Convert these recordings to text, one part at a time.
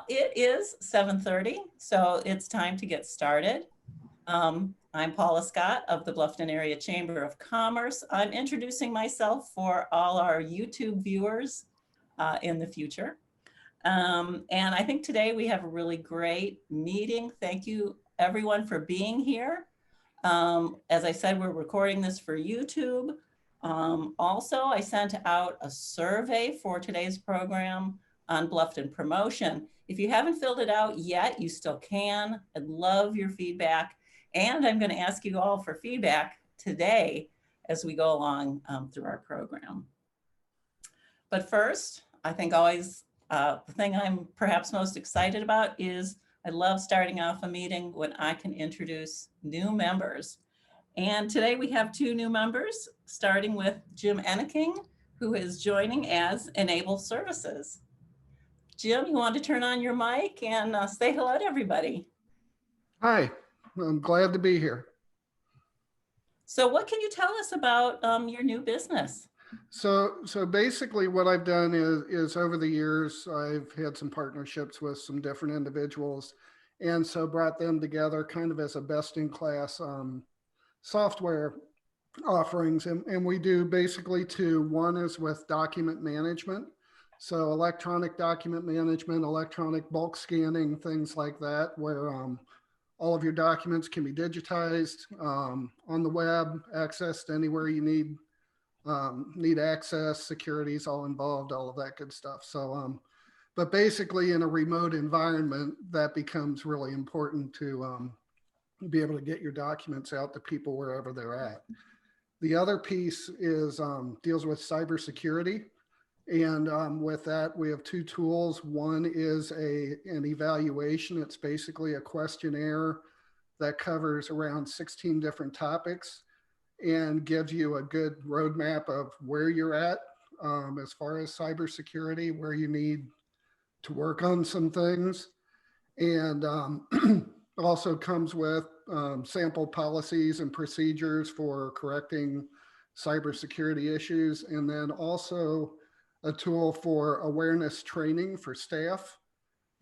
It is 7:30, so it's time to get started. I'm Paula Scott of the Bluffton Area Chamber of Commerce. I'm introducing myself for all our YouTube viewers in the future. And I think today we have a really great meeting. Thank you everyone for being here. As I said, we're recording this for YouTube. Also, I sent out a survey for today's program on Bluffton promotion. If you haven't filled it out yet, you still can. I'd love your feedback. And I'm going to ask you all for feedback today as we go along through our program. But first, I think always the thing I'm perhaps most excited about is I love starting off a meeting when I can introduce new members. And today we have two new members, starting with Jim Enneking, who is joining as Enable Services. Jim, you want to turn on your mic and say hello to everybody. Hi, I'm glad to be here. So what can you tell us about your new business? So basically what I've done is over the years, I've had some partnerships with some different individuals, and so brought them together kind of as a best-in-class software offerings. And we do basically two. One is with document management. So electronic document management, electronic bulk scanning, things like that, where all of your documents can be digitized on the web, accessed anywhere you need access, security is all involved, all of that good stuff. So, but basically in a remote environment, that becomes really important to be able to get your documents out to people wherever they're at. The other piece is deals with cybersecurity. And with that, we have two tools. One is an evaluation. It's basically a questionnaire that covers around 16 different topics and gives you a good roadmap of where you're at as far as cybersecurity, where you need to work on some things. And also comes with sample policies and procedures for correcting cybersecurity issues. And then also a tool for awareness training for staff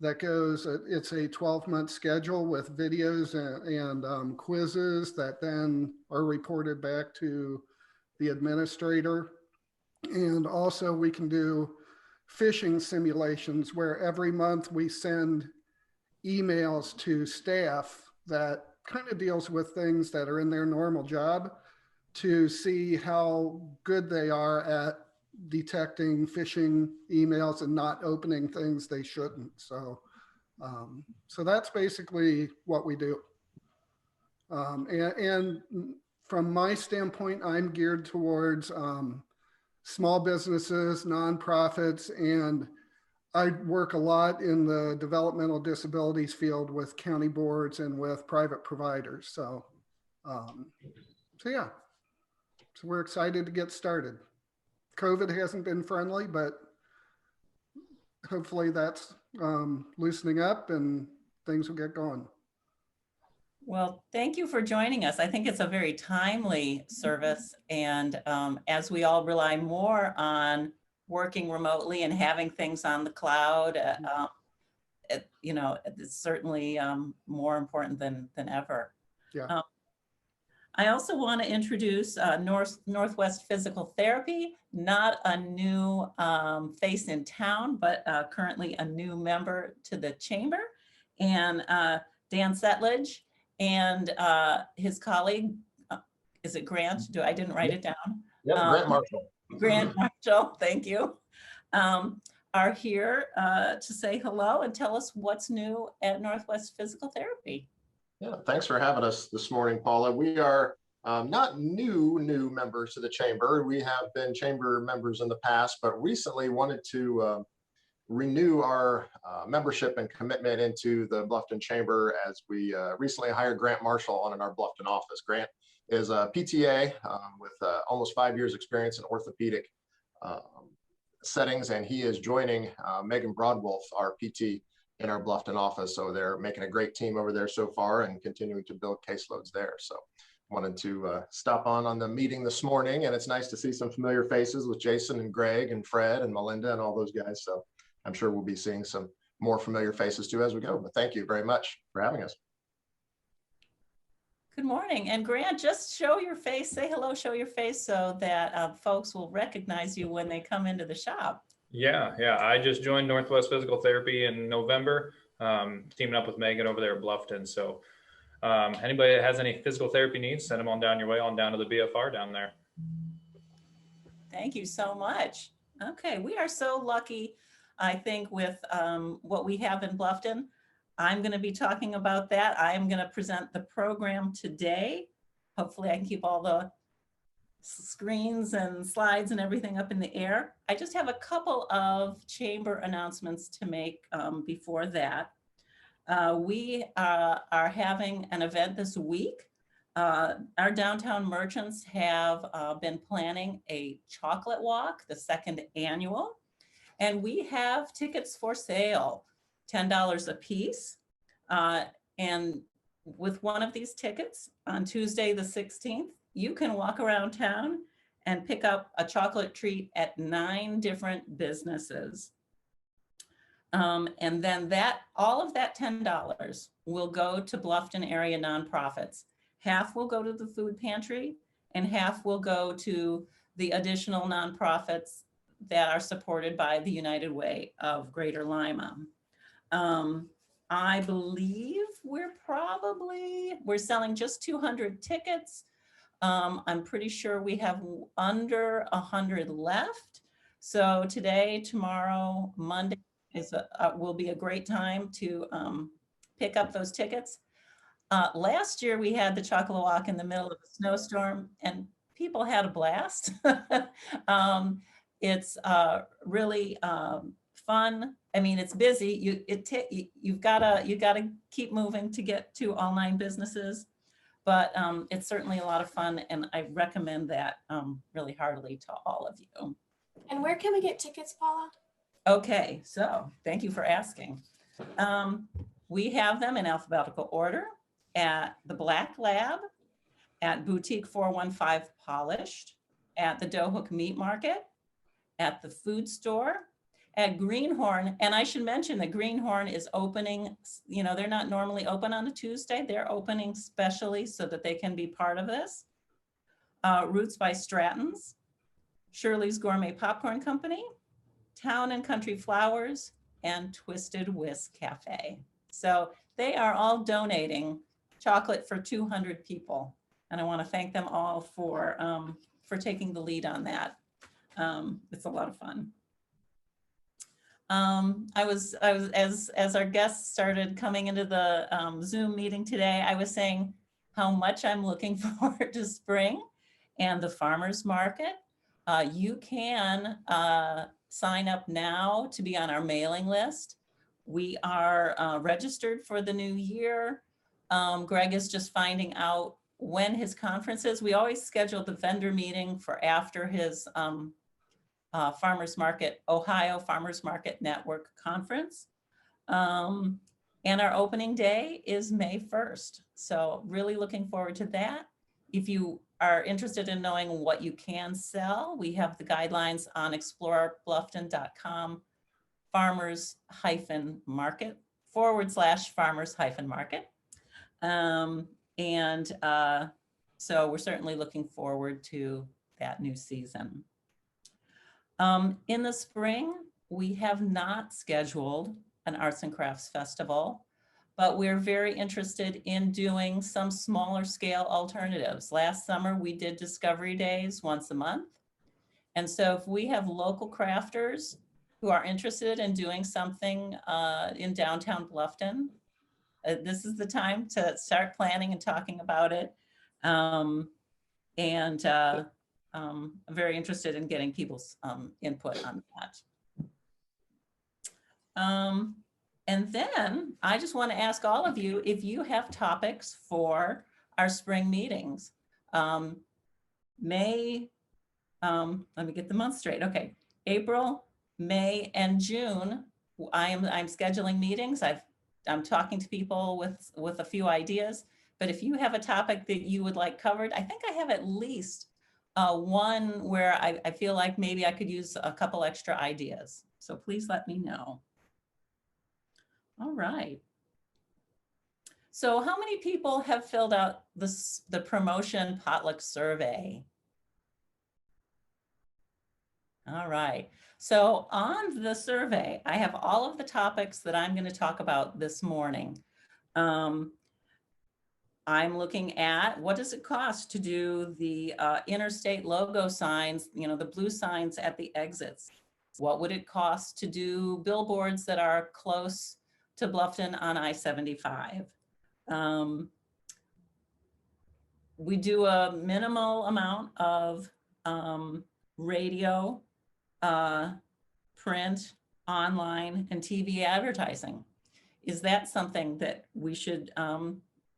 that goes, it's a 12-month schedule with videos and quizzes that then are reported back to the administrator. And also we can do phishing simulations where every month we send emails to staff that kind of deals with things that are in their normal job to see how good they are at detecting phishing emails and not opening things they shouldn't. So, so that's basically what we do. And from my standpoint, I'm geared towards small businesses, nonprofits, and I work a lot in the developmental disabilities field with county boards and with private providers. So, so yeah, so we're excited to get started. COVID hasn't been friendly, but hopefully that's loosening up and things will get going. Well, thank you for joining us. I think it's a very timely service. And as we all rely more on working remotely and having things on the cloud, you know, it's certainly more important than ever. Yeah. I also want to introduce Northwest Physical Therapy, not a new face in town, but currently a new member to the chamber. And Dan Setledge and his colleague, is it Grant? I didn't write it down. Yep, Grant Marshall. Grant Marshall, thank you. Are here to say hello and tell us what's new at Northwest Physical Therapy. Yeah, thanks for having us this morning, Paula. We are not new members to the chamber. We have been chamber members in the past, but recently wanted to renew our membership and commitment into the Bluffton Chamber as we recently hired Grant Marshall on in our Bluffton office. Grant is a PTA with almost 5 years experience in orthopedic settings, and he is joining Megan Broadwolf, our PT, in our Bluffton office. So they're making a great team over there so far and continuing to build caseloads there. So wanted to stop on the meeting this morning, and it's nice to see some familiar faces with Jason and Greg and Fred and Melinda and all those guys. So I'm sure we'll be seeing some more familiar faces too as we go. But thank you very much for having us. Good morning. And Grant, just show your face, say hello, show your face so that folks will recognize you when they come into the shop. Yeah. I just joined Northwest Physical Therapy in November, teaming up with Megan over there at Bluffton. So anybody that has any physical therapy needs, send them on down your way, on down to the BFR down there. Thank you so much. Okay, we are so lucky, I think, with what we have in Bluffton. I'm going to be talking about that. I am going to present the program today. Hopefully I can keep all the screens and slides and everything up in the air. I just have a couple of chamber announcements to make before that. We are having an event this week. Our downtown merchants have been planning a chocolate walk, the 2nd annual, and we have tickets for sale, $10 a piece. And with one of these tickets on Tuesday, the 16th, you can walk around town and pick up a chocolate treat at 9 different businesses. And then all of that $10 will go to Bluffton area nonprofits. Half will go to the food pantry and half will go to the additional nonprofits that are supported by the United Way of Greater Lima. I believe we're selling just 200 tickets. I'm pretty sure we have under 100 left. So today, tomorrow, Monday will be a great time to pick up those tickets. Last year we had the chocolate walk in the middle of a snowstorm and people had a blast. It's really fun. I mean, it's busy. You've got to keep moving to get to all 9 businesses, but it's certainly a lot of fun, and I recommend that really heartily to all of you. And where can we get tickets, Paula? Okay, so thank you for asking. We have them in alphabetical order at the Black Lab, at Boutique 415 Polished, at the Doughhook Meat Market, at the Food Store, at Greenhorn. And I should mention that Greenhorn is opening, they're not normally open on a Tuesday. They're opening specially so that they can be part of this. Roots by Stratton's, Shirley's Gourmet Popcorn Company, Town and Country Flowers, and Twisted Whisk Cafe. So they are all donating chocolate for 200 people. And I want to thank them all for taking the lead on that. It's a lot of fun. As our guests started coming into the Zoom meeting today, I was saying how much I'm looking forward to spring and the farmers market. You can sign up now to be on our mailing list. We are registered for the new year. Greg is just finding out when his conference is. We always schedule the vendor meeting for after his Farmers Market, Ohio Farmers Market Network Conference. And our opening day is May 1st. So really looking forward to that. If you are interested in knowing what you can sell, we have the guidelines on explorebluffton.com farmers-market /farmers-market. So we're certainly looking forward to that new season. In the spring, we have not scheduled an arts and crafts festival, but we're very interested in doing some smaller scale alternatives. Last summer, we did Discovery Days once a month. And so if we have local crafters who are interested in doing something in downtown Bluffton, this is the time to start planning and talking about it. I'm very interested in getting people's input on that. And then I just want to ask all of you if you have topics for our spring meetings. Let me get the month straight. Okay, April, May, and June, I'm scheduling meetings. I'm talking to people with a few ideas, but if you have a topic that you would like covered, I think I have at least one where I feel like maybe I could use a couple extra ideas. So please let me know. All right. So how many people have filled out the promotion potluck survey? All right. So on the survey, I have all of the topics that I'm going to talk about this morning. I'm looking at what does it cost to do the interstate logo signs, you know, the blue signs at the exits. What would it cost to do billboards that are close to Bluffton on I-75? We do a minimal amount of radio, print, online, and TV advertising. Is that something that we should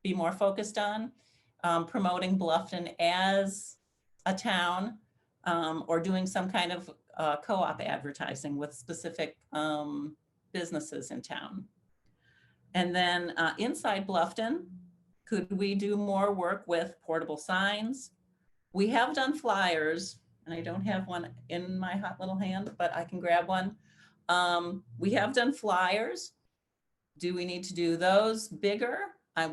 be more focused on? Promoting Bluffton as a town, or doing some kind of co-op advertising with specific businesses in town. And then inside Bluffton, could we do more work with portable signs? We have done flyers, and I don't have one in my hot little hand, but I can grab one. We have done flyers. Do we need to do those bigger?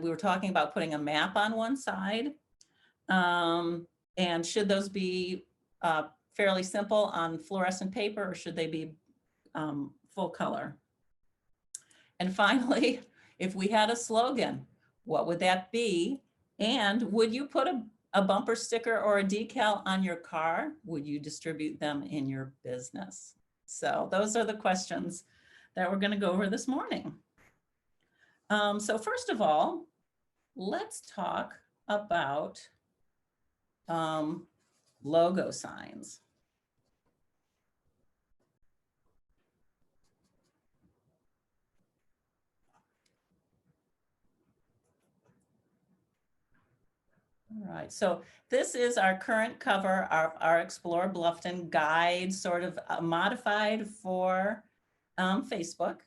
We were talking about putting a map on one side. And should those be fairly simple on fluorescent paper, or should they be full color? And finally, if we had a slogan, what would that be? And would you put a bumper sticker or a decal on your car? Would you distribute them in your business? So those are the questions that we're going to go over this morning. So first of all, let's talk about logo signs. All right, so this is our current cover of our Explore Bluffton guide, sort of modified for Facebook.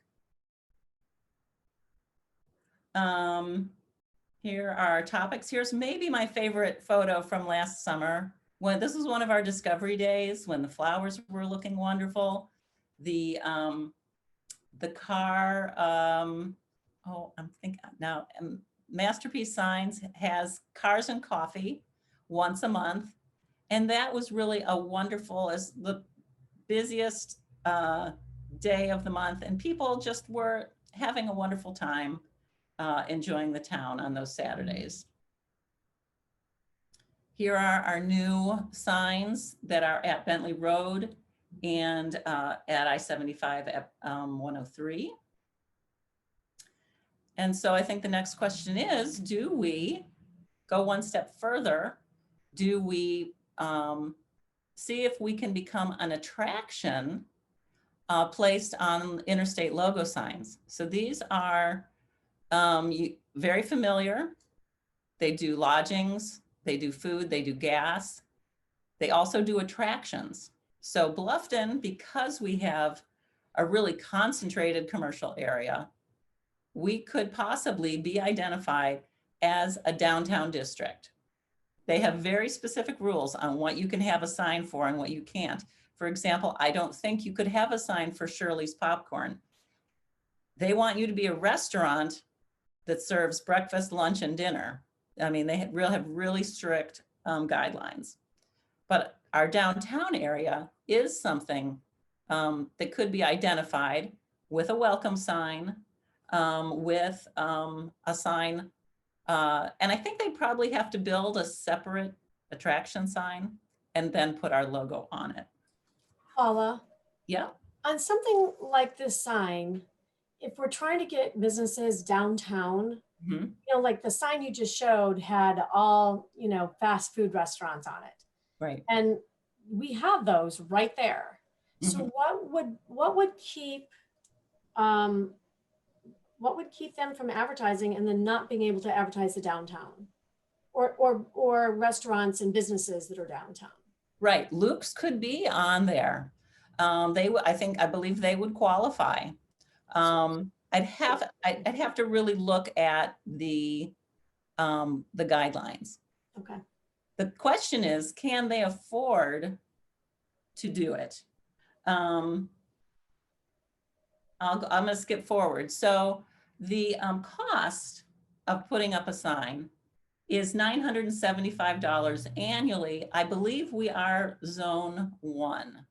Here are our topics. Here's maybe my favorite photo from last summer. When this was one of our discovery days when the flowers were looking wonderful. The car, oh, I'm thinking now, Masterpiece Signs has Cars and Coffee once a month. And that was really a wonderful, as the busiest day of the month. And people just were having a wonderful time enjoying the town on those Saturdays. Here are our new signs that are at Bentley Road and at I-75 at 103. And so I think the next question is, do we go one step further? Do we see if we can become an attraction placed on interstate logo signs? So these are very familiar. They do lodgings, they do food, they do gas. They also do attractions. So Bluffton, because we have a really concentrated commercial area, we could possibly be identified as a downtown district. They have very specific rules on what you can have a sign for and what you can't. For example, I don't think you could have a sign for Shirley's Popcorn. They want you to be a restaurant that serves breakfast, lunch, and dinner. I mean, they have really strict guidelines. But our downtown area is something that could be identified with a welcome sign, with a sign. And I think they probably have to build a separate attraction sign and then put our logo on it. Paula, Yeah. on something like this sign, if we're trying to get businesses downtown, Mm-hmm. you know, like the sign you just showed had all, you know, fast food restaurants on it. Right. And we have those right there. Mm-hmm. So what would keep them from advertising and then not being able to advertise the downtown or restaurants and businesses that are downtown? Right. Luke's could be on there. I believe they would qualify. I'd have to really look at the guidelines. Okay. The question is, can they afford to do it? I'm going to skip forward. So The cost of putting up a sign is $975 annually. I believe we are zone 1.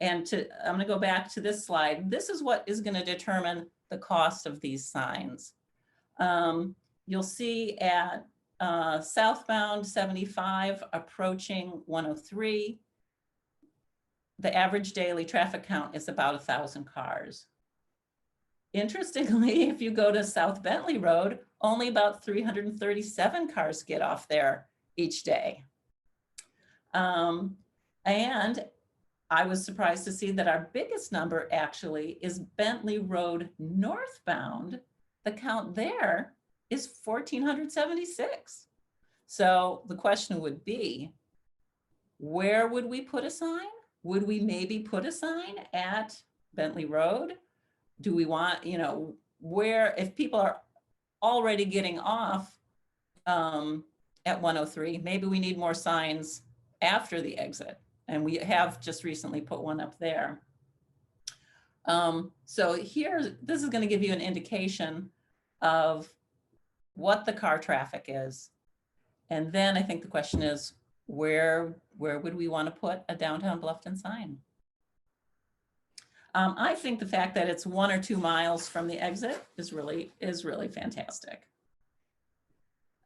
And I'm gonna go back to this slide. This is what is gonna determine the cost of these signs. You'll see at southbound 75 approaching 103, the average daily traffic count is about 1,000 cars. Interestingly, if you go to South Bentley Road, only about 337 cars get off there each day. And I was surprised to see that our biggest number actually is Bentley Road northbound. The count there is 1,476. So the question would be, where would we put a sign? Would we maybe put a sign at Bentley Road? Do we want, you know, where, if people are already getting off at 103, maybe we need more signs after the exit. And we have just recently put one up there. So here, this is going to give you an indication of what the car traffic is. And then I think the question is, where would we want to put a downtown Bluffton sign? I think the fact that it's 1 or 2 miles from the exit is really fantastic.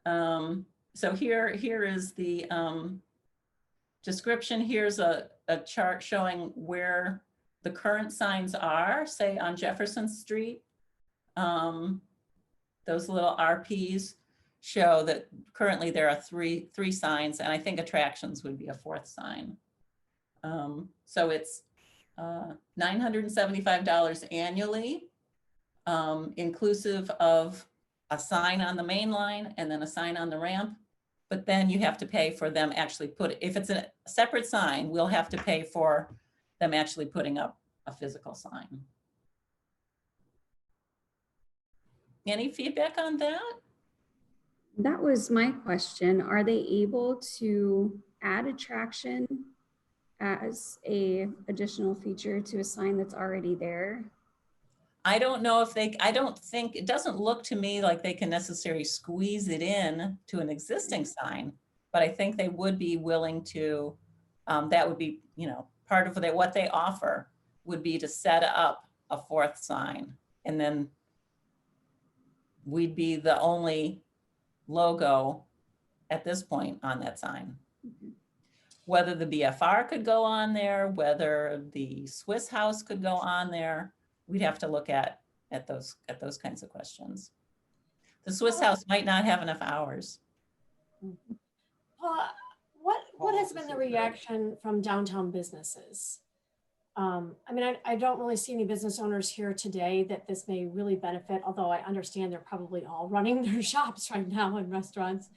So here is the description. Here's a chart showing where the current signs are, say on Jefferson Street. Those little RPs show that currently there are three signs, and I think attractions would be a 4th sign. So it's $975 annually, inclusive of a sign on the main line and then a sign on the ramp. But then you have to pay for them actually if it's a separate sign, we'll have to pay for them actually putting up a physical sign. Any feedback on that? That was my question. Are they able to add attraction as a additional feature to a sign that's already there? I don't know if I don't think, it doesn't look to me like they can necessarily squeeze it in to an existing sign, but I think they would be willing to, that would be, you know, part of what they offer would be to set up a 4th sign. And then we'd be the only logo at this point on that sign. Mm-hmm. Whether the BFR could go on there, whether the Swiss House could go on there, we'd have to look at those kinds of questions. The Swiss House might not have enough hours. What has been the reaction from downtown businesses? I mean, I don't really see any business owners here today that this may really benefit, although I understand they're probably all running their shops right now in restaurants.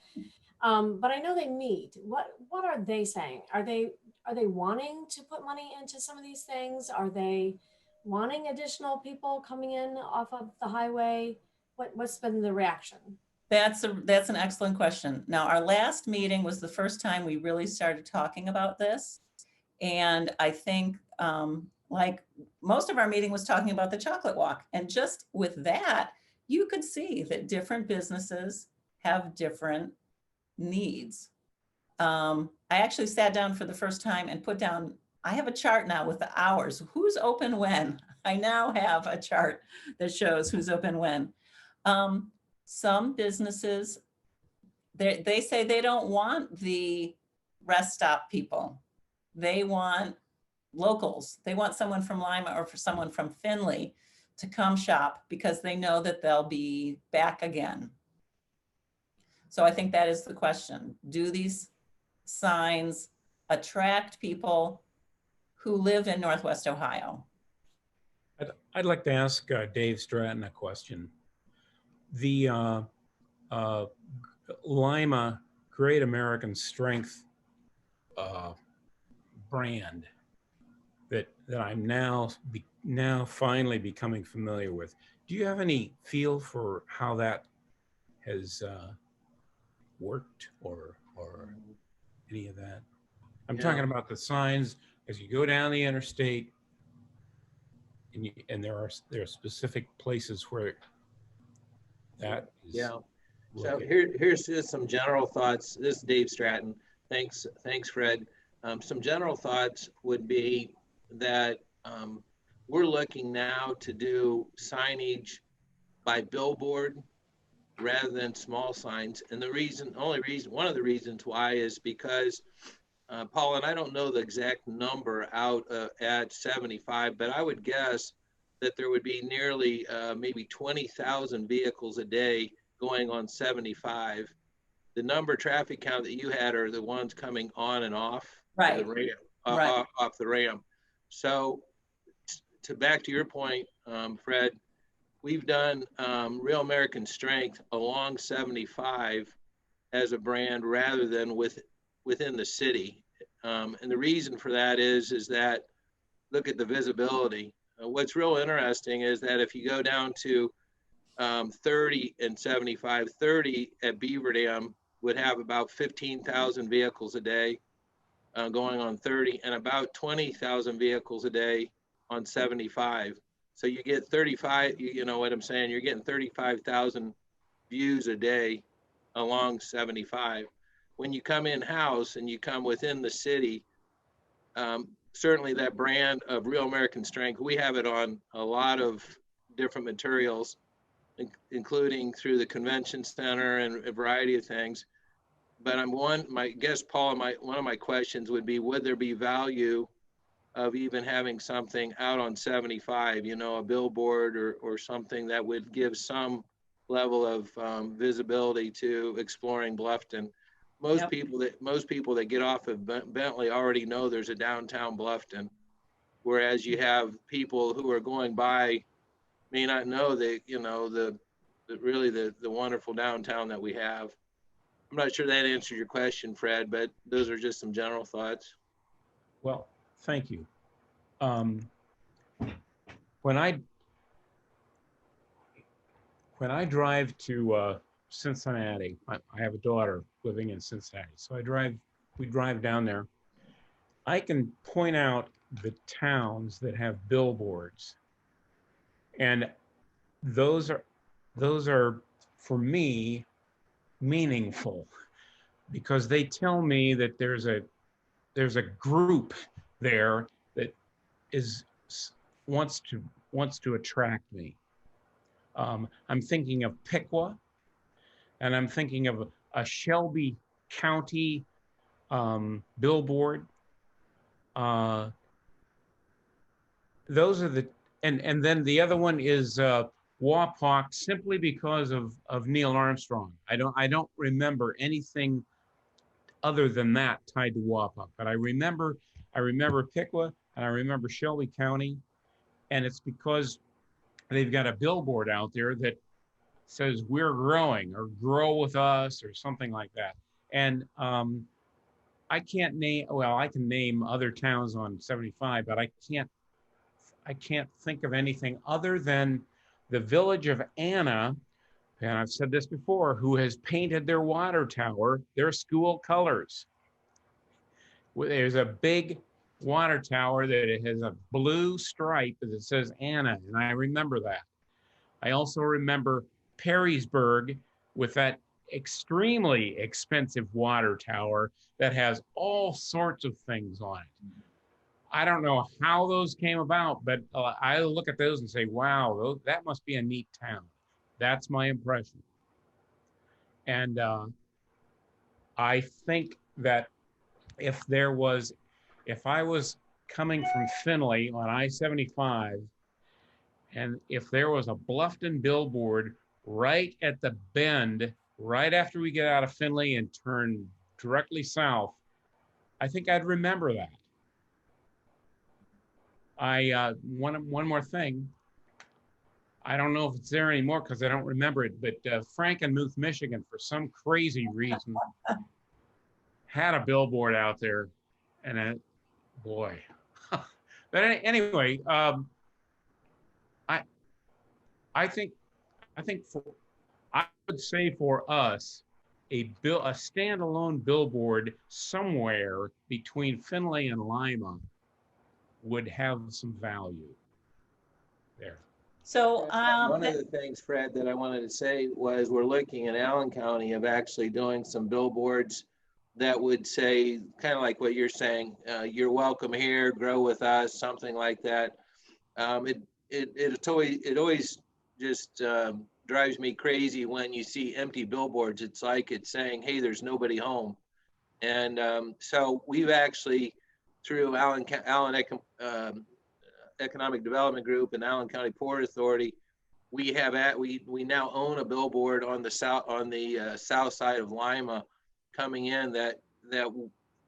But I know they meet. What are they saying? Are they wanting to put money into some of these things? Are they wanting additional people coming in off of the highway? What's been the reaction? That's an excellent question. Now, our last meeting was the first time we really started talking about this. And I think like most of our meeting was talking about the chocolate walk. And just with that, you could see that different businesses have different needs. I actually sat down for the first time and put down, I have a chart now with the hours, who's open when. I now have a chart that shows who's open when. Some businesses, they say they don't want the rest stop people. They want locals. They want someone from Lima or for someone from Findlay to come shop because they know that they'll be back again. So I think that is the question. Do these signs attract people who live in Northwest Ohio? I'd like to ask Dave Stratton a question. The Lima Great American Strength brand that I'm now finally becoming familiar with. Do you have any feel for how that has worked or any of that? I'm talking about the signs as you go down the interstate, and there are specific places where That is, Yeah. So look at- here's just some general thoughts. This is Dave Stratton. Thanks, Fred. Some general thoughts would be that we're looking now to do signage by billboard rather than small signs. And one of the reasons why is because, Paul, and I don't know the exact number out at 75, but I would guess that there would be nearly maybe 20,000 vehicles a day going on 75. The number traffic count that you had are the ones coming on and off Right. the ramp, Right. off the ramp. So back to your point, Fred, we've done Real American Strength along 75 as a brand rather than within the city. And the reason for that is that look at the visibility. What's real interesting is that if you go down to 30 and 75, 30 at Beaver Dam would have about 15,000 vehicles a day going on 30 and about 20,000 vehicles a day on 75. So you get 35, you know what I'm saying? You're getting 35,000 views a day along 75. When you come in-house and you come within the city, certainly that brand of Real American Strength, we have it on a lot of different materials, including through the convention center and a variety of things. But my guess, Paul, one of my questions would be, would there be value of even having something out on 75, you know, a billboard or something that would give some level of visibility to exploring Bluffton? Most people that get off of Bentley already know there's a downtown Bluffton, whereas you have people who are going by may not know that, you know, the wonderful downtown that we have. I'm not sure that answers your question, Fred, but those are just some general thoughts. well, thank you. When I drive to Cincinnati, I have a daughter living in Cincinnati, so we drive down there. I can point out the towns that have billboards, and those are for me meaningful because they tell me that there's a group there that wants to attract me. I'm thinking of Piqua, and I'm thinking of a Shelby County billboard. Those are and then the other one is Wapak, simply because of Neil Armstrong. I don't remember anything other than that tied to Wapak, but I remember Piqua and I remember Shelby County, and it's because they've got a billboard out there that says "We're growing" or "Grow with us" or something like that. And I can name other towns on 75, but I can't think of anything other than the village of Anna, and I've said this before, who has painted their water tower their school colors. There's a big water tower that has a blue stripe that says Anna, and I remember that. I also remember Perrysburg with that extremely expensive water tower that has all sorts of things on it. I don't know how those came about, but I look at those and say, wow, that must be a neat town. That's my impression. And I think that if I was coming from Findlay on I-75, and if there was a Bluffton billboard right at the bend, right after we get out of Findlay and turn directly south, I think I'd remember that. One more thing. I don't know if it's there anymore because I don't remember it, but Frankenmuth, Michigan, for some crazy reason, had a billboard out there, and boy. But anyway, I think I would say for us, a standalone billboard somewhere between Findlay and Lima would have some value there. So, One of the things, Fred, that I wanted to say was we're looking in Allen County of actually doing some billboards that would say, kind of like what you're saying, you're welcome here, grow with us, something like that. It always just drives me crazy when you see empty billboards. It's like it's saying, hey, there's nobody home. And so we've actually, through Allen Economic Development Group and Allen County Port Authority, we now own a billboard on the south side of Lima coming in that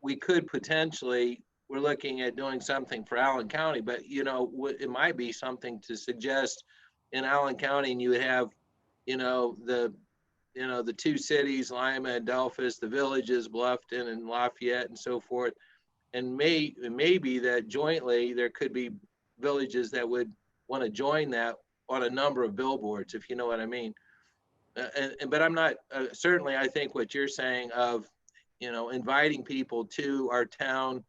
we could potentially, we're looking at doing something for Allen County, but you know, it might be something to suggest in Allen County, and you would have, the two cities, Lima and Delphus, the villages, Bluffton and Lafayette and so forth. And maybe that jointly there could be villages that would want to join that on a number of billboards, if you know what I mean. But I'm not, certainly I think what you're saying of, inviting people to our town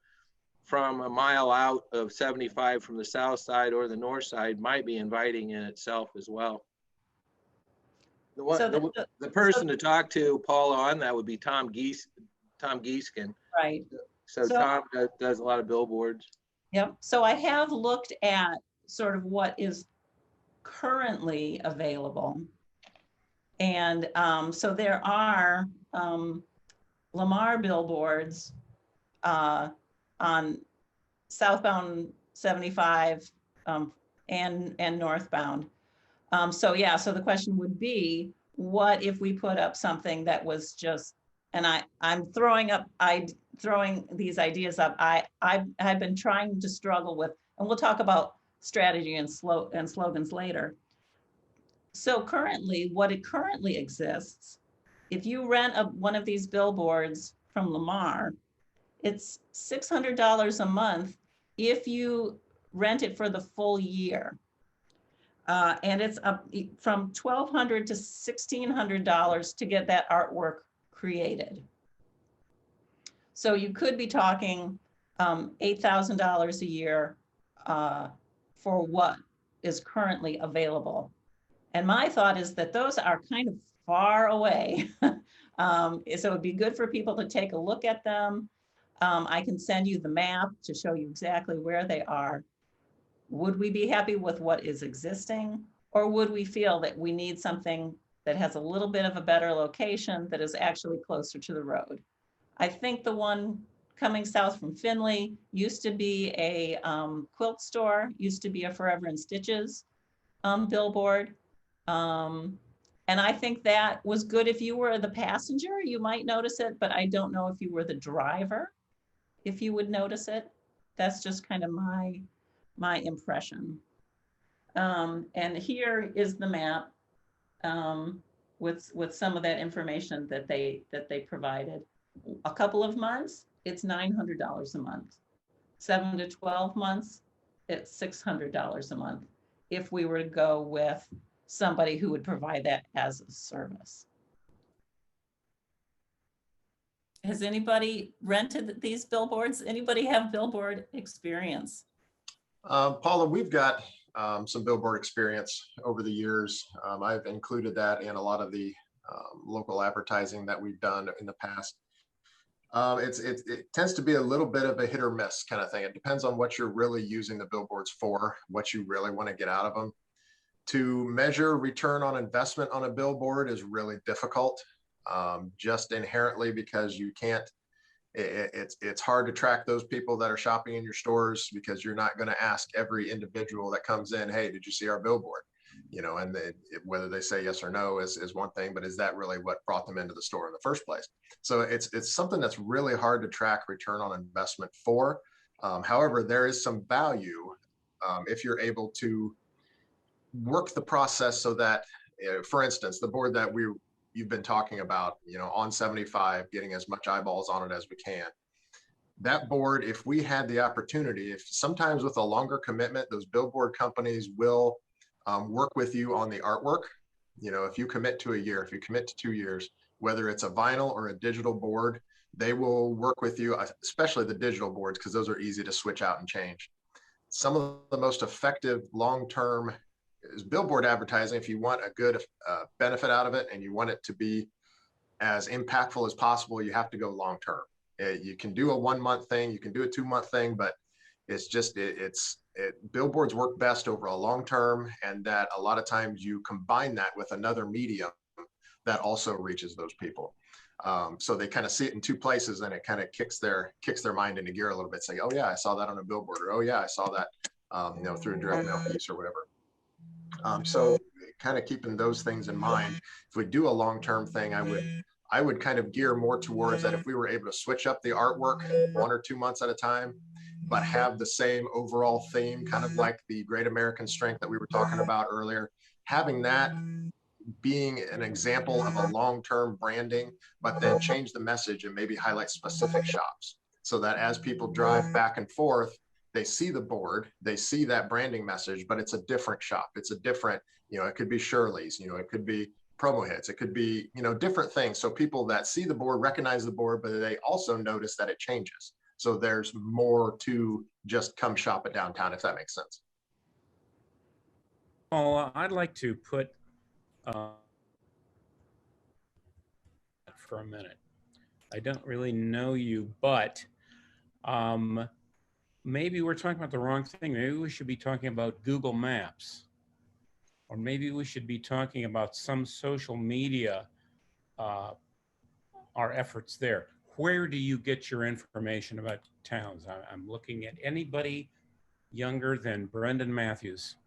from a mile out of 75 from the south side or the north side might be inviting in itself as well. The person to talk to, Paula, on that would be Tom Gieskin. Right. So Tom does a lot of billboards. Yep. So I have looked at sort of what is currently available. And so there are Lamar billboards on southbound 75 and northbound. So yeah, so the question would be, what if we put up something that was just, and I'm throwing these ideas up. I've been trying to struggle with, and we'll talk about strategy and slogans later. So currently, what it currently exists, if you rent one of these billboards from Lamar, it's $600 a month if you rent it for the full year. And it's up from $1,200 to $1,600 to get that artwork created. So you could be talking $8,000 a year for what is currently available. And my thought is that those are kind of far away. So it'd be good for people to take a look at them. I can send you the map to show you exactly where they are. Would we be happy with what is existing? Or would we feel that we need something that has a little bit of a better location that is actually closer to the road? I think the one coming south from Findlay used to be a quilt store, used to be a Forever in Stitches billboard. And I think that was good if you were the passenger, you might notice it, but I don't know if you were the driver, if you would notice it. That's just kind of my impression. And here is the map with some of that information that they provided. A couple of months, it's $900 a month. 7 to 12 months, it's $600 a month if we were to go with somebody who would provide that as a service. Has anybody rented these billboards? Anybody have billboard experience? Paula, we've got some billboard experience over the years. I've included that in a lot of the local advertising that we've done in the past. It tends to be a little bit of a hit or miss kind of thing. It depends on what you're really using the billboards for, what you really want to get out of them. To measure return on investment on a billboard is really difficult, just inherently because you can't, it's hard to track those people that are shopping in your stores because you're not going to ask every individual that comes in, hey, did you see our billboard? And whether they say yes or no is one thing, but is that really what brought them into the store in the first place? So it's something that's really hard to track return on investment for. However, there is some value if you're able to work the process so that, for instance, the board that you've been talking about, on 75, getting as much eyeballs on it as we can. That board, if we had the opportunity, if sometimes with a longer commitment, those billboard companies will work with you on the artwork. If you commit to a year, if you commit to 2 years, whether it's a vinyl or a digital board, they will work with you, especially the digital boards, because those are easy to switch out and change. Some of the most effective long-term is billboard advertising. If you want a good benefit out of it and you want it to be as impactful as possible, you have to go long term. You can do a 1 month thing, you can do a 2 month thing, but it's just billboards work best over a long term, and that a lot of times you combine that with another medium that also reaches those people. So they kind of see it in two places, and it kind of kicks their mind into gear a little bit, saying, oh yeah, I saw that on a billboard, or oh yeah, I saw that through a direct mail piece or whatever. So kind of keeping those things in mind, if we do a long-term thing, I would kind of gear more towards that. If we were able to switch up the artwork 1 or 2 months at a time, but have the same overall theme, kind of like the Great American Strength that we were talking about earlier, having that being an example of a long-term branding, but then change the message and maybe highlight specific shops, so that as people drive back and forth, they see the board, they see that branding message, but it's a different shop. It's a different, it could be Shirley's, it could be Promo Hits, it could be, different things. So people that see the board recognize the board, but they also notice that it changes. So there's more to just come shop at downtown, if that makes sense. Well, I'd like to put for a minute. I don't really know you, but maybe we're talking about the wrong thing. Maybe we should be talking about Google Maps, or maybe we should be talking about some social media, our efforts there. Where do you get your information about towns? I'm looking at anybody younger than Brendan Matthews.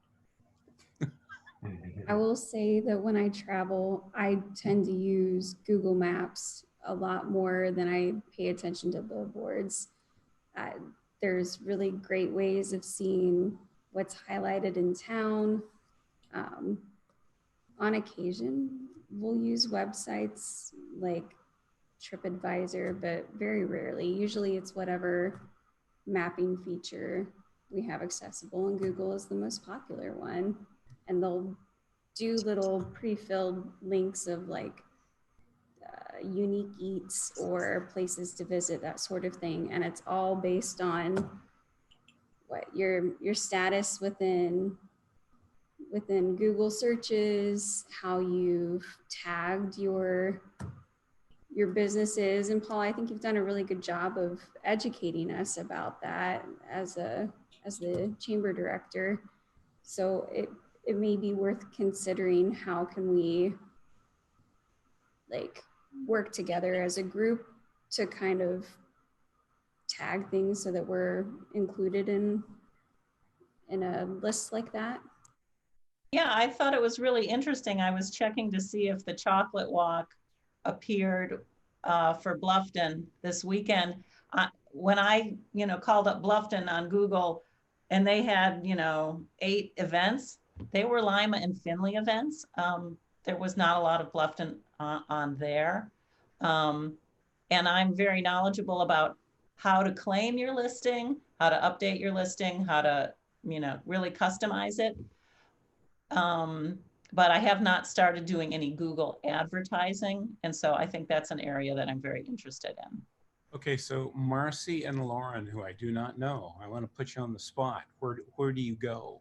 I will say that when I travel, I tend to use Google Maps a lot more than I pay attention to billboards. There's really great ways of seeing what's highlighted in town. On occasion, we'll use websites like TripAdvisor, but very rarely. Usually it's whatever mapping feature we have accessible, and Google is the most popular one. And they'll do little pre-filled links of like unique eats or places to visit, that sort of thing. And it's all based on what your status within Google searches, how you've tagged your businesses. And Paul, I think you've done a really good job of educating us about that as the chamber director. So it may be worth considering, how can we like work together as a group to kind of tag things so that we're included in a list like that. Yeah, I thought it was really interesting. I was checking to see if the chocolate walk appeared for Bluffton this weekend. When I, called up Bluffton on Google, and they had, 8 events. They were Lima and Findlay events. There was not a lot of Bluffton on there. And I'm very knowledgeable about how to claim your listing, how to update your listing, how to, really customize it. But I have not started doing any Google advertising. And so I think that's an area that I'm very interested in. Okay, so Marcy and Lauren, who I do not know, I want to put you on the spot. Where do you go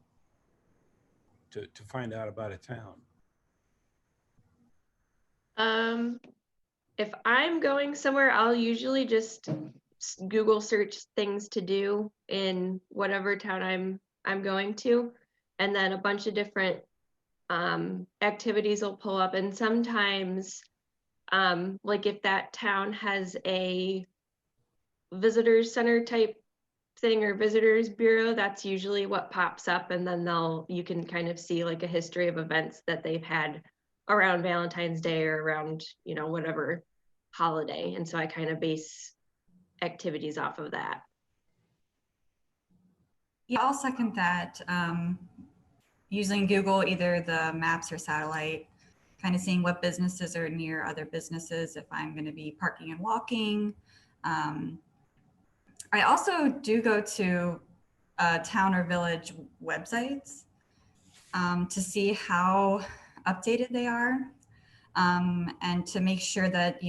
to find out about a town? If I'm going somewhere, I'll usually just Google search things to do in whatever town I'm going to, and then a bunch of different activities will pull up. And sometimes, like if that town has a visitors center type thing or visitors bureau, that's usually what pops up, and then you can kind of see like a history of events that they've had around Valentine's Day or around, whatever holiday. And so I kind of base activities off of that. Yeah, I'll second that. Using Google, either the maps or satellite, kind of seeing what businesses are near other businesses if I'm going to be parking and walking. I also do go to town or village websites to see how updated they are, and to make sure that,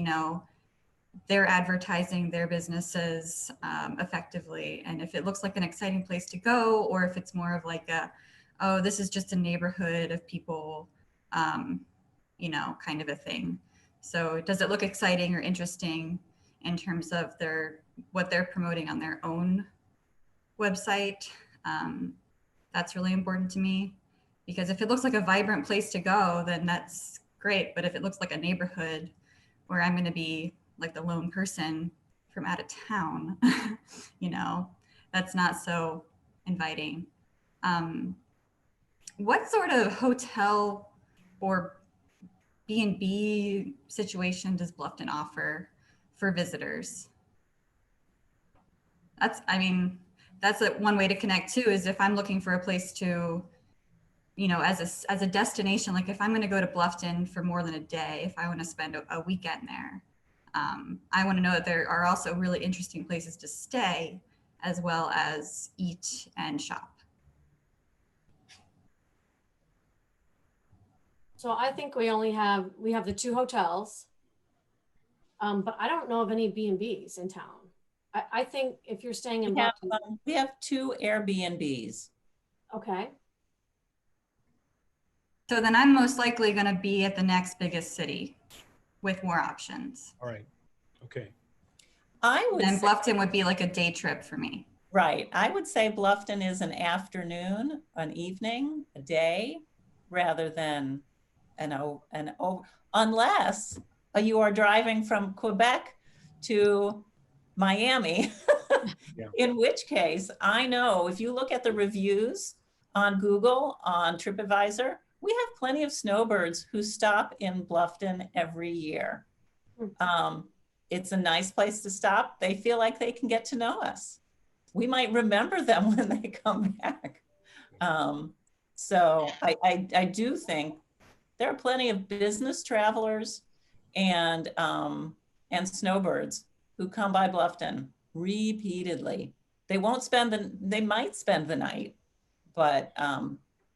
they're advertising their businesses effectively. And if it looks like an exciting place to go, or if it's more of like a oh, this is just a neighborhood of people, you know, kind of a thing. So does it look exciting or interesting in terms of what they're promoting on their own website? That's really important to me, because if it looks like a vibrant place to go, then that's great. But if it looks like a neighborhood where I'm going to be like the lone person from out of town, you know, that's not so inviting. What sort of hotel or B&B situation does Bluffton offer for visitors? I mean, that's one way to connect too, is if I'm looking for a place to, you know, as a destination, like if I'm going to go to Bluffton for more than a day, if I want to spend a weekend there, I want to know that there are also really interesting places to stay as well as eat and shop. So I think we have the 2 hotels, but I don't know of any B&Bs in town. I think if you're staying in Bluffton, we have 2 Airbnbs. Okay. So then I'm most likely going to be at the next biggest city with more options. All right. Okay. I would then say, Bluffton would be like a day trip for me. Right. I would say Bluffton is an afternoon, an evening, a day, rather than unless you are driving from Quebec to Miami, Yeah. in which case I know if you look at the reviews on Google, on TripAdvisor, we have plenty of snowbirds who stop in Bluffton every year. It's a nice place to stop. They feel like they can get to know us. We might remember them when they come back. So I do think there are plenty of business travelers and snowbirds who come by Bluffton repeatedly. They might spend the night, but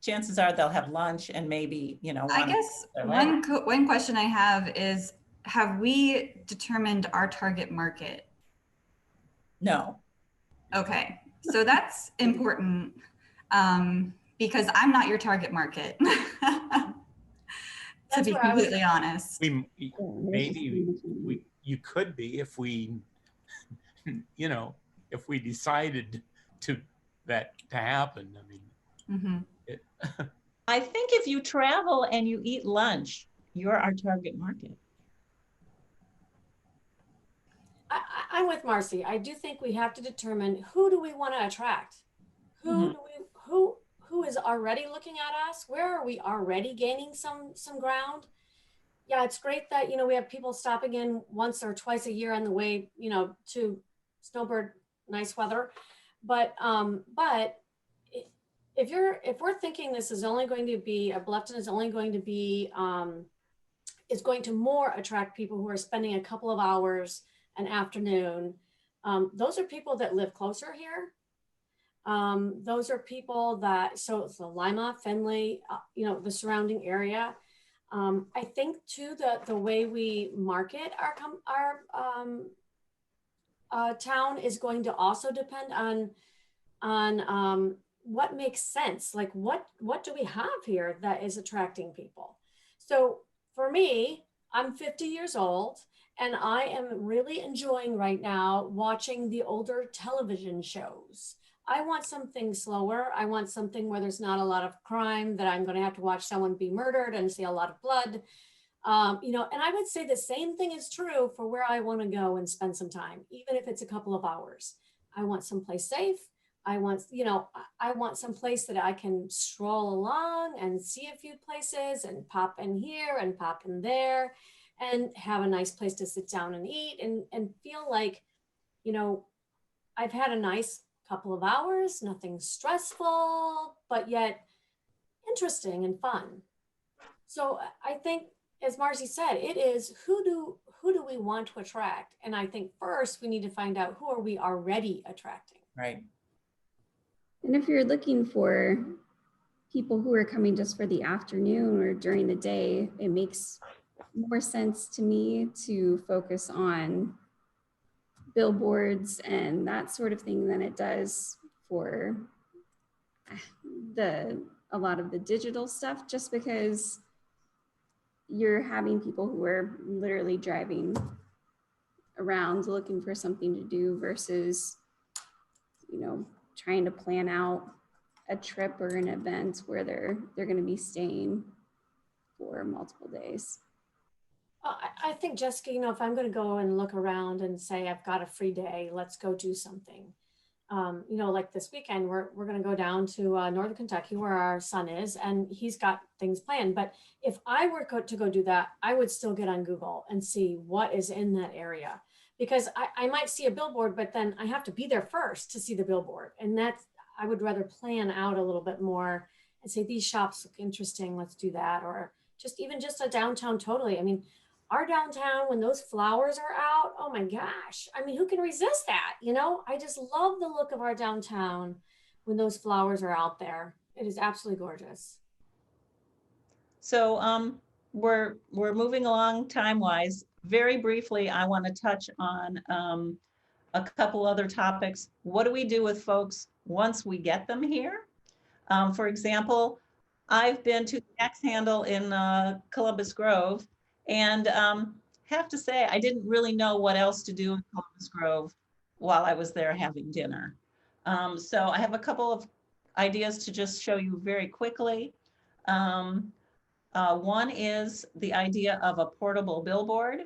chances are they'll have lunch and maybe, you know. I guess one question I have is, have we determined our target market? No. Okay, so that's important, because I'm not your target market. To be completely honest. You could be if we, you know, if we decided that to happen. I mean, I think if you travel and you eat lunch, you're our target market. I'm with Marcy. I do think we have to determine who do we want to attract? Who is already looking at us? Where are we already gaining some ground? Yeah, it's great that, you know, we have people stopping in once or twice a year on the way, you know, to Snowbird, nice weather. But if we're thinking this is only going to be, Bluffton is only going to be, is going to more attract people who are spending a couple of hours an afternoon. Those are people that live closer here. Those are people that, so it's the Lima, Findlay, you know, the surrounding area. I think too that the way we market our town is going to also depend on what makes sense. Like what do we have here that is attracting people? So for me, I'm 50 years old and I am really enjoying right now watching the older television shows. I want something slower. I want something where there's not a lot of crime, that I'm going to have to watch someone be murdered and see a lot of blood. You know, and I would say the same thing is true for where I want to go and spend some time, even if it's a couple of hours. I want someplace safe. I want, you know, I want some place that I can stroll along and see a few places and pop in here and pop in there and have a nice place to sit down and eat and feel like, you know, I've had a nice couple of hours, nothing stressful, but yet interesting and fun. So I think, as Marcy said, it is who do we want to attract? And I think first we need to find out who are we already attracting. Right. And if you're looking for people who are coming just for the afternoon or during the day, it makes more sense to me to focus on billboards and that sort of thing than it does for the a lot of the digital stuff, just because you're having people who are literally driving around looking for something to do versus, you know, trying to plan out a trip or an event where they're going to be staying for multiple days. I think, Jessica, you know, if I'm going to go and look around and say, I've got a free day, let's go do something. You know, like this weekend, we're going to go down to Northern Kentucky where our son is, and he's got things planned. But if I were to go do that, I would still get on Google and see what is in that area, because I might see a billboard, but then I have to be there first to see the billboard. And that's, I would rather plan out a little bit more and say, these shops look interesting, let's do that. Or just even just a downtown totally. I mean, our downtown, when those flowers are out, oh my gosh. I mean, who can resist that? You know, I just love the look of our downtown when those flowers are out there. It is absolutely gorgeous. So we're moving along time-wise. Very briefly, I want to touch on a couple other topics. What do we do with folks once we get them here? For example, I've been to the Axe Handle in Columbus Grove, and have to say, I didn't really know what else to do in Columbus Grove while I was there having dinner. So I have a couple of ideas to just show you very quickly. One is the idea of a portable billboard.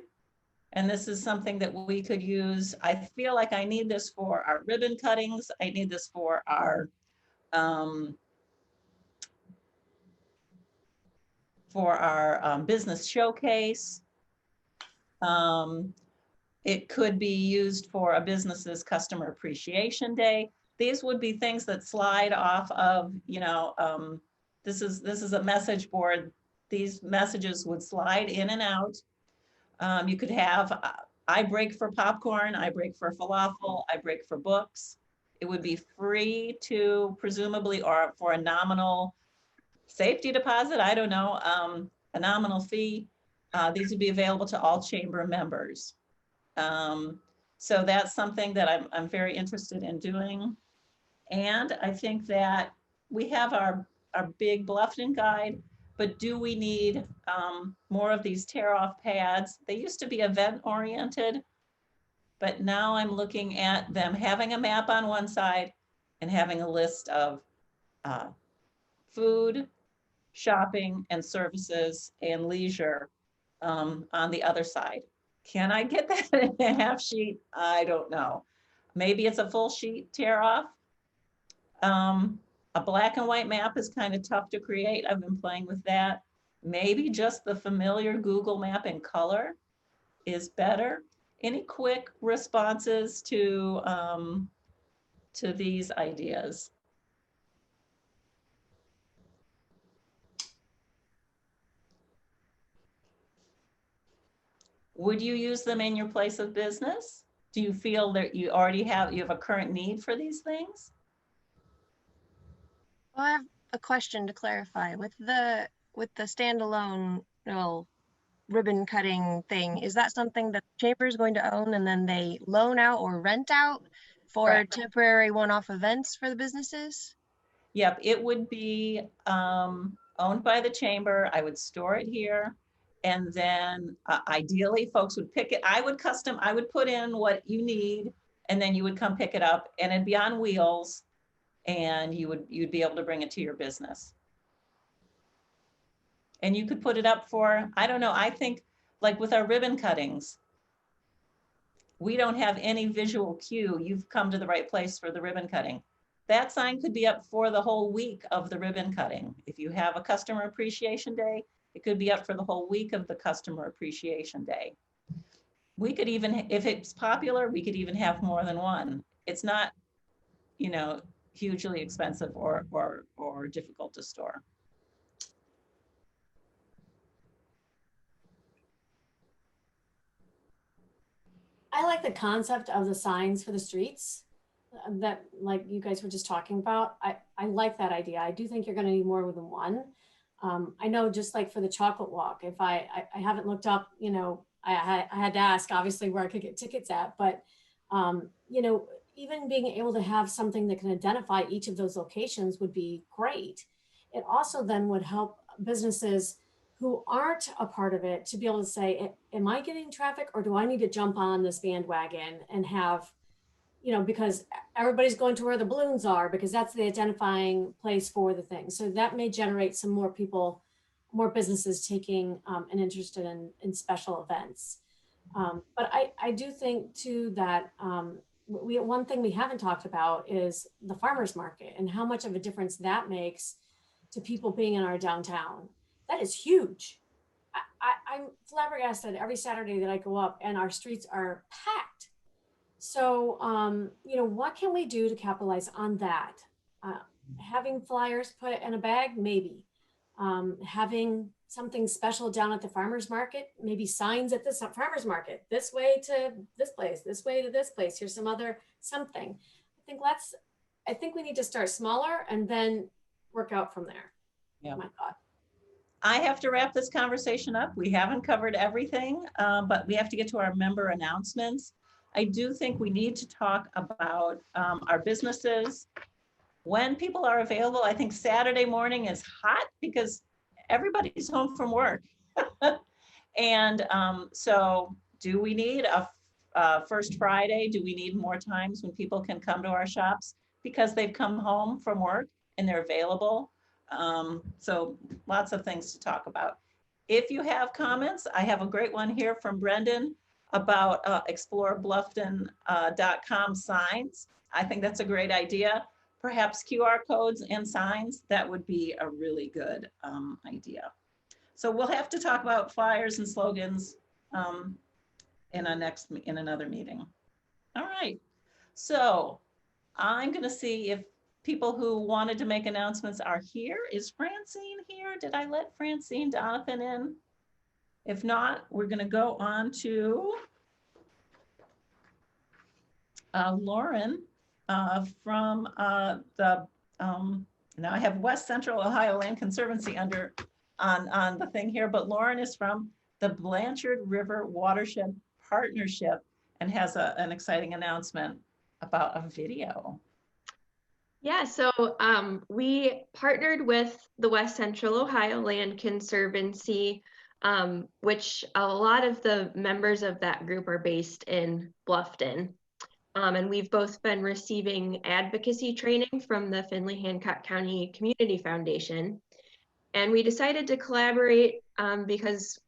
And this is something that we could use. I feel like I need this for our ribbon cuttings. I need this for our business showcase. It could be used for a business's customer appreciation day. These would be things that slide off of, you know, this is a message board. These messages would slide in and out. You could have, I break for popcorn, I break for falafel, I break for books. It would be free to presumably, or for a nominal safety deposit, I don't know, a nominal fee. These would be available to all chamber members. So that's something that I'm very interested in doing. And I think that we have our big Bluffton guide, but do we need more of these tear-off pads? They used to be event-oriented, but now I'm looking at them having a map on one side and having a list of food, shopping, and services and leisure on the other side. Can I get that in a half sheet? I don't know. Maybe it's a full sheet tear off. A black and white map is kind of tough to create. I've been playing with that. Maybe just the familiar Google map in color is better. Any quick responses to these ideas? Would you use them in your place of business? Do you feel that you already have a current need for these things? Well, I have a question to clarify with the standalone, well, ribbon cutting thing. Is that something that the chamber is going to own and then they loan out or rent out for Correct. temporary one-off events for the businesses? Yep, it would be owned by the chamber. I would store it here. And then ideally folks would pick it. I would put in what you need, and then you would come pick it up, and it'd be on wheels, and you'd be able to bring it to your business. And you could put it up for, I don't know, I think like with our ribbon cuttings, we don't have any visual cue. You've come to the right place for the ribbon cutting. That sign could be up for the whole week of the ribbon cutting. If you have a customer appreciation day, it could be up for the whole week of the customer appreciation day. We could even, if it's popular, we could even have more than one. It's not, you know, hugely expensive or difficult to store. I like the concept of the signs for the streets that, like you guys were just talking about. I like that idea. I do think you're going to need more than one. I know, just like for the chocolate walk, if I haven't looked up, you know, I had to ask obviously where I could get tickets at, but you know, even being able to have something that can identify each of those locations would be great. it also then would help businesses who aren't a part of it to be able to say, am I getting traffic, or do I need to jump on this bandwagon and have, you know, because everybody's going to where the balloons are, because that's the identifying place for the thing. So that may generate some more people, more businesses taking an interest in special events. But I do think too that one thing we haven't talked about is the farmers market and how much of a difference that makes to people being in our downtown. That is huge. I'm flabbergasted every Saturday that I go up and our streets are packed. So, you know, what can we do to capitalize on that? Having flyers put in a bag, maybe. Having something special down at the farmer's market, maybe signs at the farmer's market, this way to this place, this way to this place, here's some other something. I think we need to start smaller and then work out from there. Yeah. My thought. I have to wrap this conversation up. We haven't covered everything, but we have to get to our member announcements. I do think we need to talk about our businesses. When people are available, I think Saturday morning is hot because everybody's home from work. And so do we need a first Friday? Do we need more times when people can come to our shops because they've come home from work and they're available? So lots of things to talk about. If you have comments, I have a great one here from Brendan about explorebluffton.com signs. I think that's a great idea. Perhaps QR codes and signs, that would be a really good idea. So we'll have to talk about flyers and slogans in another meeting. All right, so I'm gonna see if people who wanted to make announcements are here. Is Francine here? Did I let Francine Donovan in? If not, we're gonna go on to Lauren from now I have West Central Ohio Land Conservancy on the thing here, but Lauren is from the Blanchard River Watershed Partnership and has an exciting announcement about a video. Yeah, so we partnered with the West Central Ohio Land Conservancy, which a lot of the members of that group are based in Bluffton. And we've both been receiving advocacy training from the Findlay Hancock County Community Foundation. And we decided to collaborate because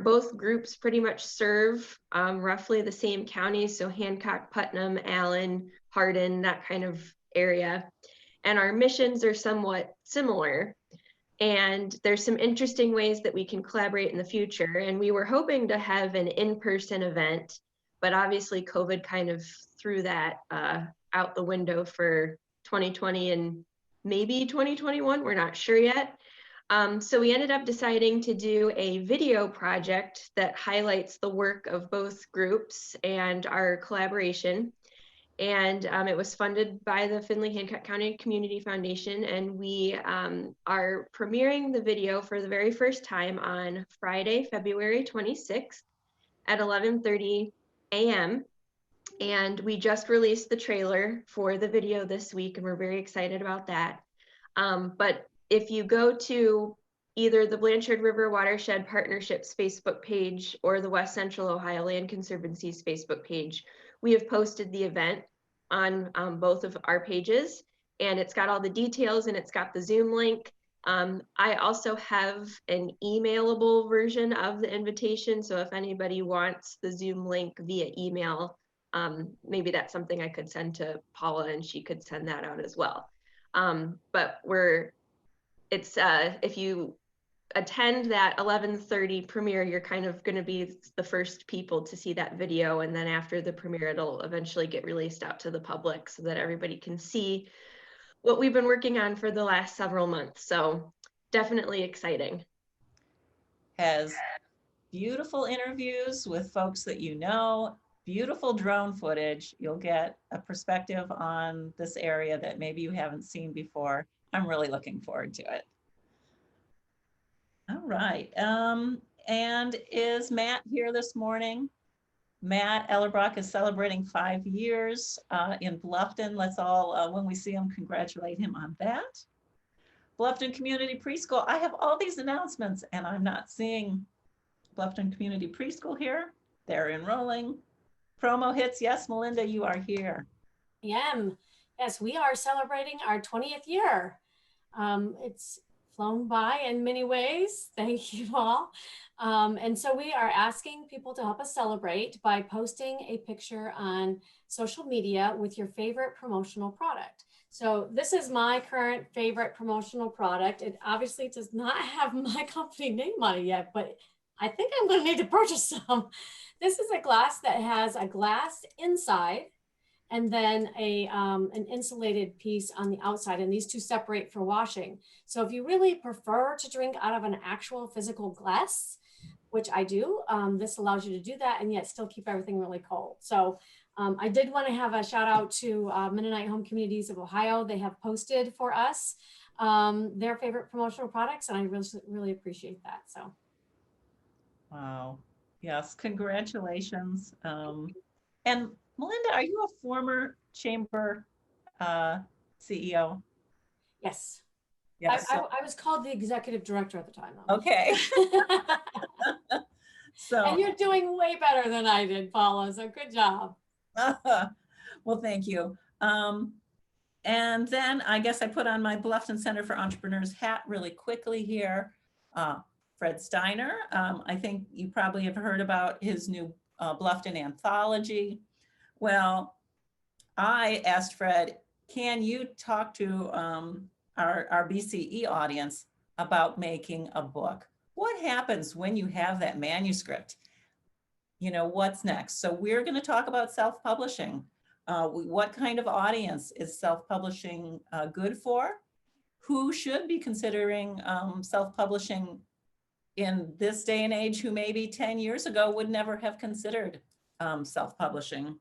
both groups pretty much serve roughly the same counties. So Hancock, Putnam, Allen, Hardin, that kind of area. And our missions are somewhat similar. And there's some interesting ways that we can collaborate in the future. And we were hoping to have an in-person event, but obviously COVID kind of threw that out the window for 2020 and maybe 2021, we're not sure yet. So we ended up deciding to do a video project that highlights the work of both groups and our collaboration. And it was funded by the Findlay Hancock County Community Foundation. And we are premiering the video for the very first time on Friday, February 26th at 11:30 a.m. And we just released the trailer for the video this week, and we're very excited about that. But if you go to either the Blanchard River Watershed Partnership's Facebook page or the West Central Ohio Land Conservancy's Facebook page, we have posted the event on both of our pages, and it's got all the details and it's got the Zoom link. I also have an emailable version of the invitation, so if anybody wants the Zoom link via email, maybe that's something I could send to Paula and she could send that out as well. But if you attend that 11:30 premiere, you're kind of going to be the first people to see that video. And then after the premiere, it'll eventually get released out to the public so that everybody can see what we've been working on for the last several months. So definitely exciting. Has beautiful interviews with folks that you know, beautiful drone footage. You'll get a perspective on this area that maybe you haven't seen before. I'm really looking forward to it. All right, and is Matt here this morning? Matt Ellerbrock is celebrating 5 years in Bluffton. Let's all, when we see him, congratulate him on that. Bluffton Community Preschool. I have all these announcements and I'm not seeing Bluffton Community Preschool here. They're enrolling. Promo hits. Yes, Melinda, you are here. Yes, we are celebrating our 20th year. It's flown by in many ways. Thank you all. And so we are asking people to help us celebrate by posting a picture on social media with your favorite promotional product. So this is my current favorite promotional product. It obviously does not have my company name on it yet, but I think I'm going to need to purchase some. This is a glass that has a glass inside and then an insulated piece on the outside, and these two separate for washing. So if you really prefer to drink out of an actual physical glass, which I do, this allows you to do that and yet still keep everything really cold. So I did want to have a shout out to Mennonite Home Communities of Ohio. They have posted for us their favorite promotional products, and I really appreciate that. So. Wow. Yes, congratulations. And Melinda, are you a former chamber CEO? Yes. Yes. I was called the executive director at the time, though. Okay. So. And you're doing way better than I did, Paula. So good job. Well, thank you. And then I guess I put on my Bluffton Center for Entrepreneurs hat really quickly here. Fred Steiner, I think you probably have heard about his new Bluffton anthology. Well, I asked Fred, can you talk to our BCE audience about making a book? What happens when you have that manuscript? You know, what's next? So we're going to talk about self-publishing. What kind of audience is self-publishing good for? Who should be considering self-publishing in this day and age who maybe 10 years ago would never have considered self-publishing?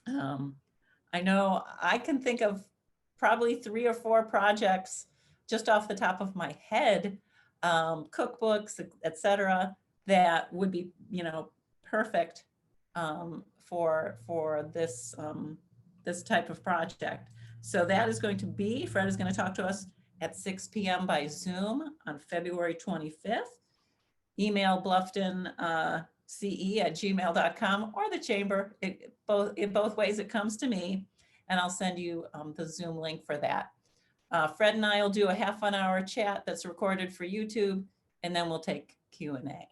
I know I can think of probably 3 or 4 projects just off the top of my head, cookbooks, etc., that would be, you know, perfect for this this type of project. So that is going to be, Fred is going to talk to us at 6 p.m. by Zoom on February 25th. Email blufftonce@gmail.com or the chamber. In both ways, it comes to me, and I'll send you the Zoom link for that. Fred and I will do a half-an-hour chat that's recorded for YouTube, and then we'll take Q&A.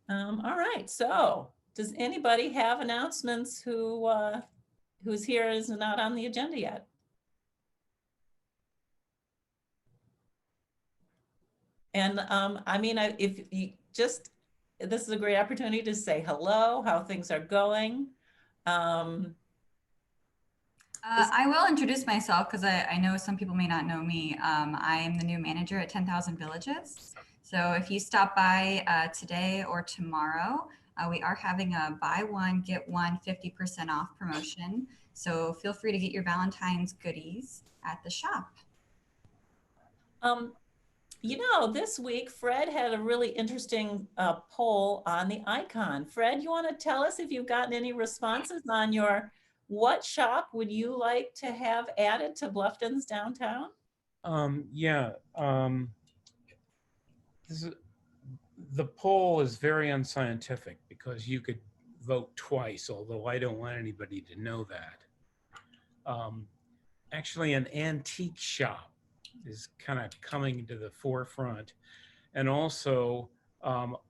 All right, so does anybody have announcements who's here is not on the agenda yet? And I mean, if you just, this is a great opportunity to say hello, how things are going. I will introduce myself because I know some people may not know me. I am the new manager at 10,000 Villages. So if you stop by today or tomorrow, we are having a buy one, get one 50% off promotion. So feel free to get your Valentine's goodies at the shop. You know, this week, Fred had a really interesting poll on the icon. Fred, you want to tell us if you've gotten any responses on your, what shop would you like to have added to Bluffton's downtown? The poll is very unscientific because you could vote twice, although I don't want anybody to know that. Actually, an antique shop is kind of coming to the forefront, and also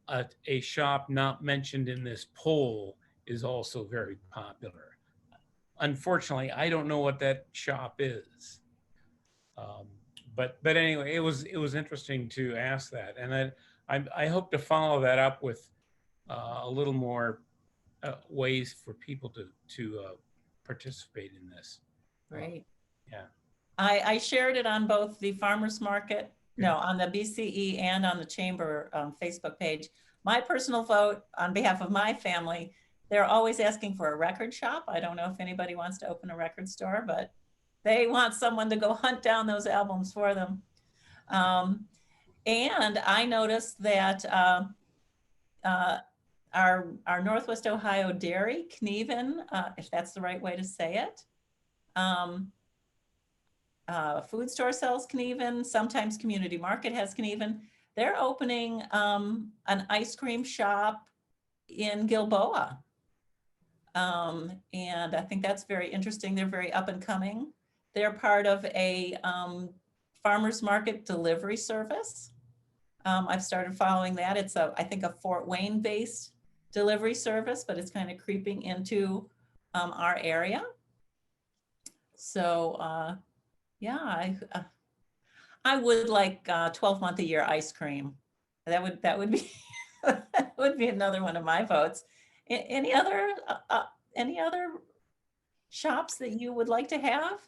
a shop not mentioned in this poll is also very popular. Unfortunately, I don't know what that shop is, but anyway, it was interesting to ask that, and I hope to follow that up with a little more ways for people to participate in this. Great. Yeah. I shared it on both the farmers market, no, on the BCE and on the chamber Facebook page. My personal vote on behalf of my family, they're always asking for a record shop. I don't know if anybody wants to open a record store, but they want someone to go hunt down those albums for them. And I noticed that our Northwest Ohio Dairy, Knieven, if that's the right way to say it, food store sells Knieven, sometimes Community Market has Knieven. They're opening an ice cream shop in Gilboa. And I think that's very interesting. They're very up and coming. They're part of a farmers market delivery service. I've started following that. It's I think a Fort Wayne based delivery service, but it's kind of creeping into our area. So yeah, I would like 12-month a year ice cream. That would be that would be another one of my votes. Any other shops that you would like to have?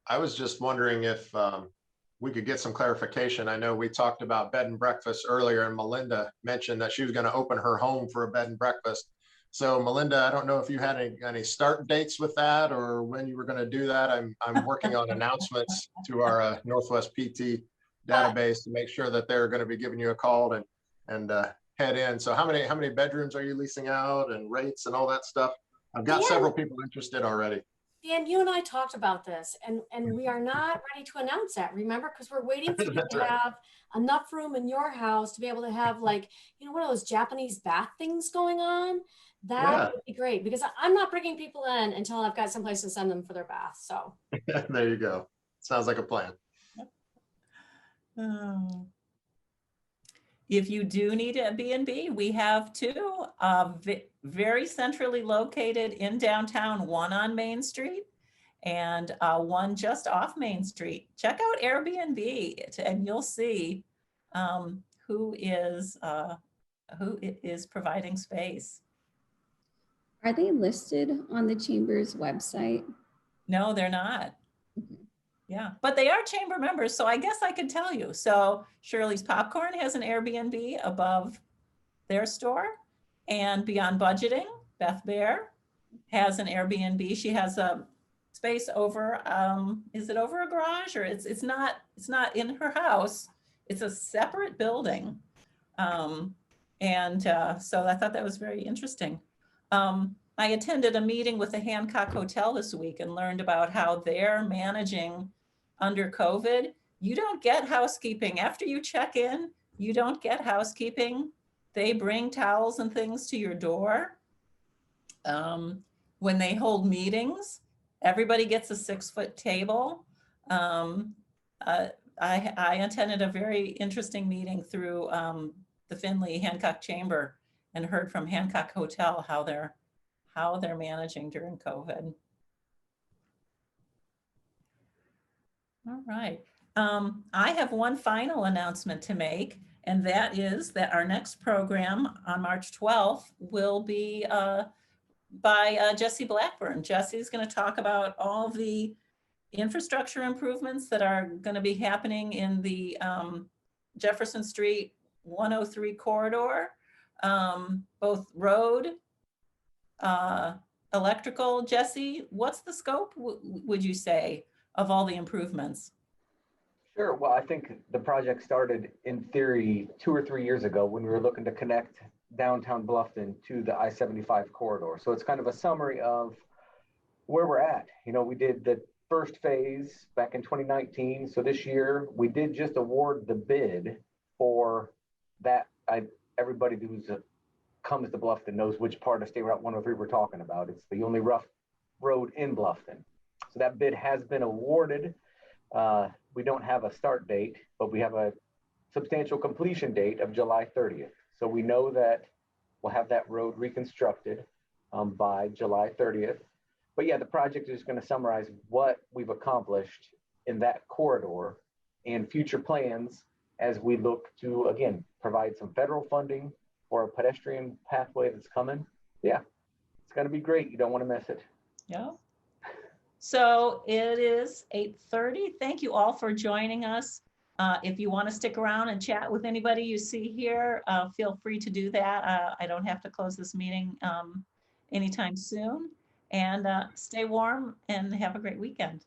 I was just wondering if we could get some clarification. I know we talked about bed and breakfast earlier, and Melinda mentioned that she was going to open her home for a bed and breakfast. So Melinda, I don't know if you had any start dates with that or when you were going to do that. I'm working on announcements to our Northwest PT database to make sure that they're going to be giving you a call and head in. So how many bedrooms are you leasing out and rates and all that stuff? I've got several people interested already. Dan, you and I talked about this, and we are not ready to announce that, remember? Because we're waiting for you to have enough room in your house to be able to have, like, you know, one of those Japanese bath things going on. That would be great, because I'm not bringing people in until I've got someplace to send them for their bath, so. There you go. Sounds like a plan. If you do need a B&B, we have two very centrally located in downtown, one on Main Street and one just off Main Street. Check out Airbnb and you'll see who is providing space. Are they listed on the Chamber's website? No, they're not. Yeah, but they are chamber members, so I guess I could tell you. So Shirley's Popcorn has an Airbnb above their store, and Beyond Budgeting, Beth Bear, has an Airbnb. She has a space over, is it over a garage, or it's not in her house. It's a separate building. So I thought that was very interesting. I attended a meeting with the Hancock Hotel this week and learned about how they're managing under COVID. You don't get housekeeping. After you check in, you don't get housekeeping. They bring towels and things to your door. When they hold meetings, everybody gets a 6-foot table. I attended a very interesting meeting through the Findlay Hancock Chamber and heard from Hancock Hotel how they're managing during COVID. All right. I have one final announcement to make, and that is that our next program on March 12th will be by Jesse Blackburn. Jesse's going to talk about all the infrastructure improvements that are going to be happening in the Jefferson Street 103 corridor, both road, electrical. Jesse, what's the scope, would you say, of all the improvements? Sure. Well, I think the project started in theory 2 or 3 years ago when we were looking to connect downtown Bluffton to the I-75 corridor. So it's kind of a summary of where we're at. You know, we did the first phase back in 2019. So this year we did just award the bid for that. Everybody who's comes to Bluffton knows which part of State Route 103 we're talking about. It's the only rough road in Bluffton. So that bid has been awarded. We don't have a start date, but we have a substantial completion date of July 30th. So we know that we'll have that road reconstructed by July 30th. But yeah, the project is going to summarize what we've accomplished in that corridor and future plans as we look to, again, provide some federal funding for a pedestrian pathway that's coming. Yeah, it's going to be great. You don't want to miss it. Yeah. So it is 8:30. Thank you all for joining us. If you want to stick around and chat with anybody you see here, feel free to do that. I don't have to close this meeting anytime soon. And stay warm and have a great weekend.